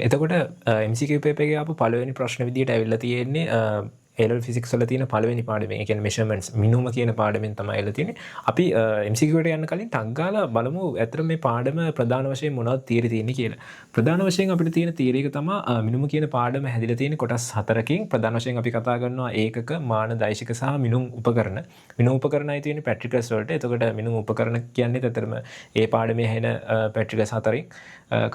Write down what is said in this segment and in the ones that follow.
එතකොට MCQ paper එකේ ආපු පළවෙනි ප්‍රශ්න විදියට ඇවිල්ලා තියෙන්නේ A-level physics වල තියෙන පළවෙනි පාඩමෙන්. ඒ කියන්නේ measurements මිනුම කියන පාඩමෙන් තමයි ඇවිල්ලා තියෙන්නේ. අපි MCQ එකට යන්න කලින් ටක් ගාලා බලමු ඇත්තට මේ පාඩම ප්‍රධාන වශයෙන් මොනවද තියරි තියෙන්නේ කියලා. ප්‍රධාන වශයෙන් අපිට තියෙන තියරි එක තමයි මිනුම කියන පාඩම හැදිලා තියෙන්නේ කොටස් 4කින්. ප්‍රධාන වශයෙන් අපි කතා කරනවා ඒකක, මාන, දෛශික සහ මිනුම් උපකරණ. මිනුම් උපකරණයි තියෙන්නේ පැට්‍රිකස් වලට. එතකොට මිනුම් උපකරණ කියන්නේ ඇත්තටම ඒ පාඩමේ හැෙන පැට්‍රිකස් 4න්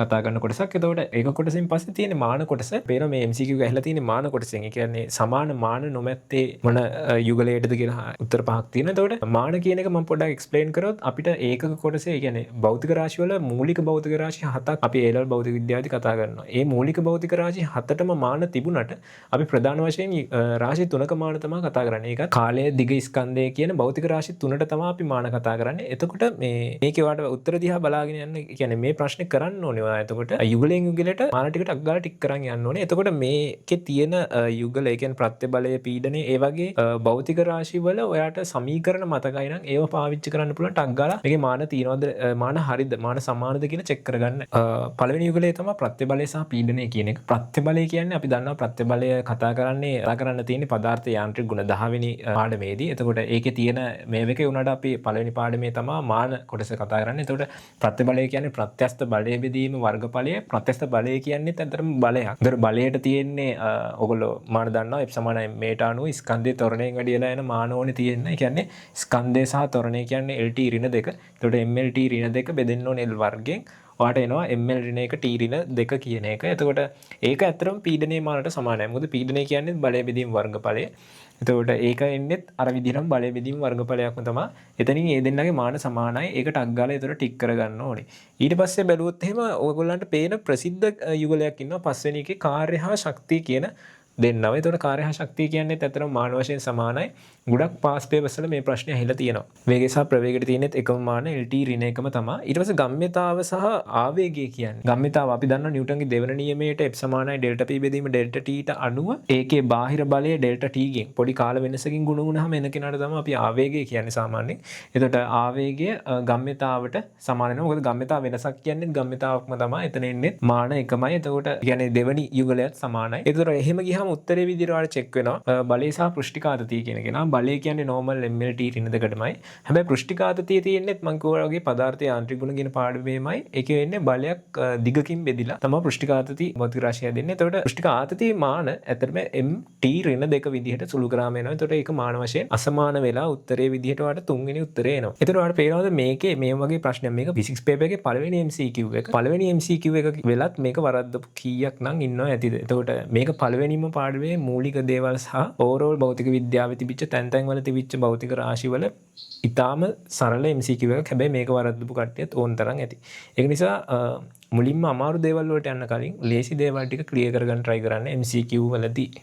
කතා කරන කොටසක්. එතකොට ඒක කොටසින් පස්සේ තියෙන මාන කොටස. පේන මේ MCQ එක ඇහිලා තියෙන්නේ මාන කොටසෙන්. ඒ කියන්නේ සමාන මාන නොමැත්තේ මොන යුගලයටද කියලා උත්තර පහක් තියෙනවා. එතකොට මාන කියන එක මම පොඩ්ඩක් එක්ස්ප්ලেইন කරොත් අපිට ඒකක කොටසේ ඒ කියන්නේ භෞතික රාශි වල මූලික භෞතික රාශි 7ක් අපි A-level භෞතික විද්‍යාවේදී කතා කරනවා. ඒ මූලික භෞතික රාශි 7ටම මාන තිබුණට අපි ප්‍රධාන වශයෙන් රාශි 3ක මාන තමයි කතා කරන්නේ. ඒක කාලය, දිග, ස්කන්ධය කියන භෞතික රාශි 3ට තමයි අපි මාන කතා කරන්නේ. එතකොට මේකේ වාට උත්තර දිහා බලාගෙන යන්න කියන්නේ මේ ප්‍රශ්නේ කරන්න ඕනේ ඔයා. එතකොට යුගලයෙන් යුගලයට මාන ටිකට අග්ගාලා ටික කරන් යන්න ඕනේ. එතකොට මේකේ තියෙන යුගල ඒ කියන්නේ ප්‍රත්‍යබලය, පීඩනය, ඒ වගේ භෞතික රාශි වල ඔයාට සමීකරණ මතකයි නම් ඒව පාවිච්චි කරන්න පුළුවන්. ටක් ගාලා මේකේ මාන තියනවද, මාන හරිද, මාන සමානද කියලා චෙක් කරගන්න. පළවෙනි යුගලයේ තමයි ප්‍රත්‍යබලය සහ පීඩනය කියන එක. ප්‍රත්‍යබලය කියන්නේ අපි දන්නවා ප්‍රත්‍යබලය කතා කරන්න තියෙන්නේ පදාර්ථ යාන්ත්‍රික ගුණ 10 වෙනි පාඩමේදී. එතකොට ඒකේ තියෙන මේ එකේ උනට අපි පළවෙනි පාඩමේ තමයි මාන කොටස කතා කරන්නේ. එතකොට ප්‍රත්‍යබලය කියන්නේ ප්‍රත්‍යස්ත බලය බෙදීම වර්ගඵලය. ප්‍රත්‍යස්ත බලය කියන්නේ ඇත්තටම බලයක්. ඒතර බලයට තියෙන්නේ ඔයගොල්ලෝ මාන දන්නවා F සමානයි මේට අනුව ස්කන්ධයේ ත්වරණයෙන් වැඩිලා යන මාන ඕනේ තියෙන්නේ. ඒ කියන්නේ ස්කන්ධය සහ ත්වරණය කියන්නේ LT ඍණ 2. එතකොට MLT ඍණ 2 බෙදෙන්න ඕනේ L වර්ගයෙන්. ඔයාට එනවා ML ඍණ 1 T ඍණ 2 කියන එක. එතකොට ඒක ඇත්තටම පීඩනයේ මානට සමානයි. මොකද පීඩනය කියන්නේ බලය බෙදීම වර්ගඵලය. එතකොට ඒක එන්නේත් අර විදිහටම බලය බෙදීම වර්ගඵලයක්ම තමයි. එතනින් මේ දෙන්නගේ මාන සමානයි. ඒකට අග්ගාලා ඒතර ටික් කරගන්න ඕනේ. ඊට පස්සේ බැලුවොත් එහෙම ඔයගොල්ලන්ට පේන ප්‍රසිද්ධ යුගලයක් ඉන්නවා. පස්වෙනි එකේ කාර්ය හා ශක්තිය කියන දෙන්නව. එතකොට කාර්ය හා ශක්තිය කියන්නේ ඇත්තටම මාන වශයෙන් සමානයි. ගොඩක් පාස් පේපර්ස් වල මේ ප්‍රශ්නේ ඇහිලා තියෙනවා. වේගය සහ ප්‍රවේගයට තියෙනෙත් එකම මාන LT ඍණ එකම තමයි. ඊට පස්සේ ගම්ම්‍යතාව සහ ආවේගය කියන්නේ. ගම්ම්‍යතාව අපි දන්නවා නිව්ටන්ගේ දෙවන නියමයට F සමානයි ඩෙල්ටා P බෙදීම ඩෙල්ටා T ට අනුව ඒකේ බාහිර බලය ඩෙල්ටා T ගෙන් පොඩි කාල වෙනසකින් ගුණ වුණාම එන කෙනාට තමයි අපි ආවේගය කියන්නේ සාමාන්‍යයෙන්. එතකොට ආවේගය ගම්ම්‍යතාවට සමාන වෙනවා. මොකද ගම්ම්‍යතාව වෙනසක් කියන්නේ ගම්ම්‍යතාවක්ම තමයි. එතන එන්නේ මාන එකමයි. එතකොට කියන්නේ දෙවනි යුගලයත් සමානයි. ඒතර එහෙම ගියාම උත්තරේ විදිහට ඔයාලා චෙක් වෙනවා. බලය සහ පෘෂ්ඨිකාතතිය කියන කෙනා බලය කියන්නේ normal MLT ඍණ 2ටමයි. හැබැයි පෘෂ්ඨිකාතතිය තියෙන්නේත් මම කිව්වා වගේ පදාර්ථ යාන්ත්‍රික ගුණ කියන පාඩමේමයි. ඒකේ වෙන්නේ බලයක් දිගකින් බෙදිලා තමයි පෘෂ්ඨිකාතති භෞතික රාශිය දෙන්නේ. එතකොට පෘෂ්ඨිකාතතිය මාන ඇත්තටම MT ඍණ 2 විදිහට සුළු කරාම එනවා. එතකොට ඒක මාන වශයෙන් අසමාන වෙලා උත්තරේ විදිහට ඔයාලට තුන්වෙනි උත්තරේ එනවා. එතකොට ඔයාලට පේනවද මේකේ මේ වගේ ප්‍රශ්නයක් මේක ෆිසික්ස් පේපර් එකේ පළවෙනි MCQ එක. පළවෙනි MCQ එක වෙලත් මේක වරද්දපු කීයක් නම් ඉන්නව ඇතිද? එතකොට මේක පළවෙනිම පාඩමේ මූලික දේවල් සහ ඕවරෝල් භෞතික විද්‍යාවේ තිබිච්ච තැන් වල තිබිච්ච භෞතික රාශි වල ඉතාම සරල MCQ එකක්. හැබැයි මේක වරද්දපු කට්ටියත් ඕන තරම් ඇති. ඒක නිසා මුලින්ම අමාරු දේවල් වලට යන්න කලින් ලේසි දේවල් ටික ක්ලියර් කරගන්න try කරන්න MCQ වලදී.